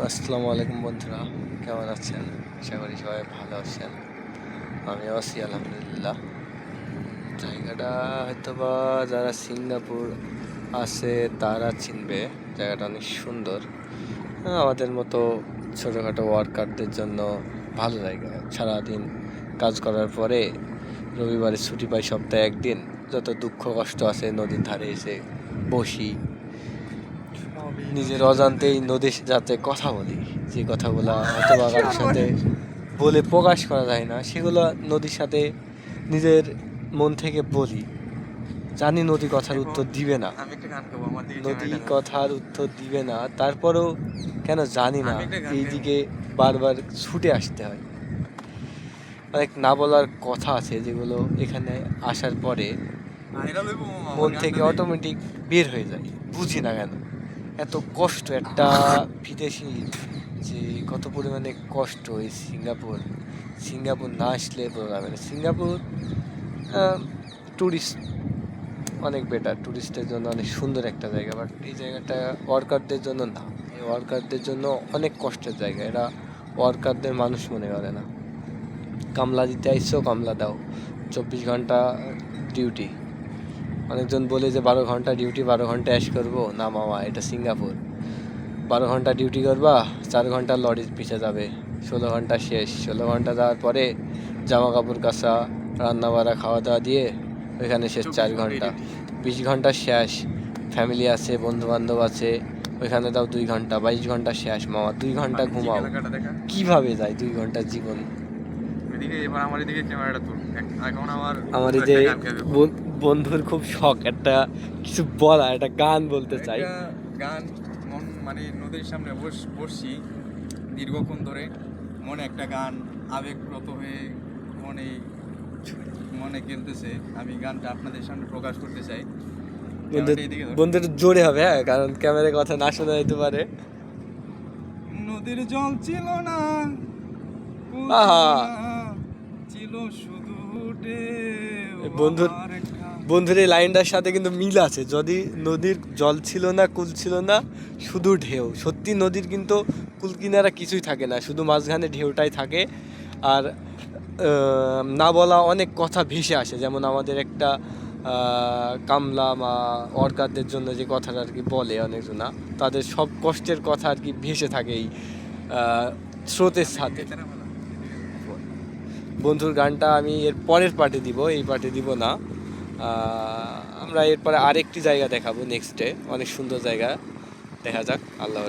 আসসালামু আলাইকুম বন্ধুরা, কেমন আছেন? আশা করি সবাই ভালো আছেন। আমিও আছি আলহামদুলিল্লাহ। জায়গাটা হয়তোবা যারা সিঙ্গাপুর আছে তারা চিনবে। জায়গাটা অনেক সুন্দর। আমাদের মতো ছোটোখাটো ওয়ার্কারদের জন্য ভালো জায়গা। সারাদিন কাজ করার পরে রবিবারে ছুটি পাই, সপ্তাহে একদিন। যত দুঃখ কষ্ট আছে নদীর ধারে এসে বসি, নিজের অজান্তেই নদীর সাথে কথা বলি। যে কথাগুলো হয়তো বা কারোর সাথে বলে প্রকাশ করা যায় না, সেগুলো নদীর সাথে নিজের মন থেকে বলি। জানি নদী কথার উত্তর দিবে না, নদী কথার উত্তর দিবে না, তারপরেও কেন জানি না এইদিকে বারবার ছুটে আসতে হয়। অনেক না বলার কথা আছে যেগুলো এখানে আসার পরে মন থেকে অটোমেটিক বের হয়ে যায়, বুঝি না কেন এত কষ্ট একটা বিদেশি, যে কত পরিমাণে কষ্ট এই সিঙ্গাপুর না আসলে বোঝা যাবে না। সিঙ্গাপুর ট্যুরিস্ট অনেক বেটার, ট্যুরিস্টের জন্য অনেক সুন্দর একটা জায়গা, বাট এই জায়গাটা ওয়ার্কারদের জন্য না। এই ওয়ার্কারদের জন্য অনেক কষ্টের জায়গা। এরা ওয়ার্কারদের মানুষ মনে করে না। কামলা দিতে আইসো, কামলা দাও, 24 ঘন্টা ডিউটি। অনেকজন বলে যে 12 ঘন্টা ডিউটি, 12 ঘন্টা অ্যাশ করবো। না মামা, এটা সিঙ্গাপুর। 12 ঘন্টা ডিউটি করবা, 4 ঘন্টা লরির পিছে যাবে, 16 ঘন্টা শেষ। 16 ঘন্টা যাওয়ার পরে জামা কাপড় কাচা, রান্না বাড়া, খাওয়া দাওয়া দিয়ে ওইখানে শেষ 4 ঘন্টা। 20 ঘন্টা শেষ। ফ্যামিলি আছে, বন্ধু বান্ধব আছে, ওইখানে দাও 2 ঘন্টা, 22 ঘন্টা শেষ। মামা 2 ঘন্টা ঘুমাও। কিভাবে যায় 2 ঘন্টার জীবন? আমার এই যে বন্ধুর খুব শখ একটা কিছু বলা, একটা গান বলতে চাই। গান মানে নদীর সামনে বসছি দীর্ঘক্ষণ ধরে, মনে একটা গান আবেগপ্রত হয়ে মনে খেলতেছে। আমি গানটা আপনাদের সামনে প্রকাশ করতে চাই। বন্ধুর জোরে হবে, হ্যাঁ, কারণ ক্যামেরার কথা না শোনা যেতে পারে। নদীর জল ছিল না, ছিল শুধু বন্ধুর এই লাইনটার সাথে কিন্তু মিল আছে। যদি নদীর জল ছিল না, কুল ছিল না, শুধু ঢেউ। সত্যি নদীর কিন্তু কুল কিনারা কিছুই থাকে না, শুধু মাঝখানে ঢেউটাই থাকে। আর না বলা অনেক কথা ভেসে আসে, যেমন আমাদের একটা কামলা বা ওয়ার্কারদের জন্য যে কথাটা আর কি বলে অনেকজনা, তাদের সব কষ্টের কথা আর কি ভেসে থাকে এই স্রোতের সাথে। বন্ধুর গানটা আমি এর পরের পার্টে দিব, এই পার্টে দিব না। আমরা এরপরে আরেকটি জায়গা দেখাবো নেক্সট ডে, অনেক সুন্দর জায়গা। দেখা যাক। আল্লাহ।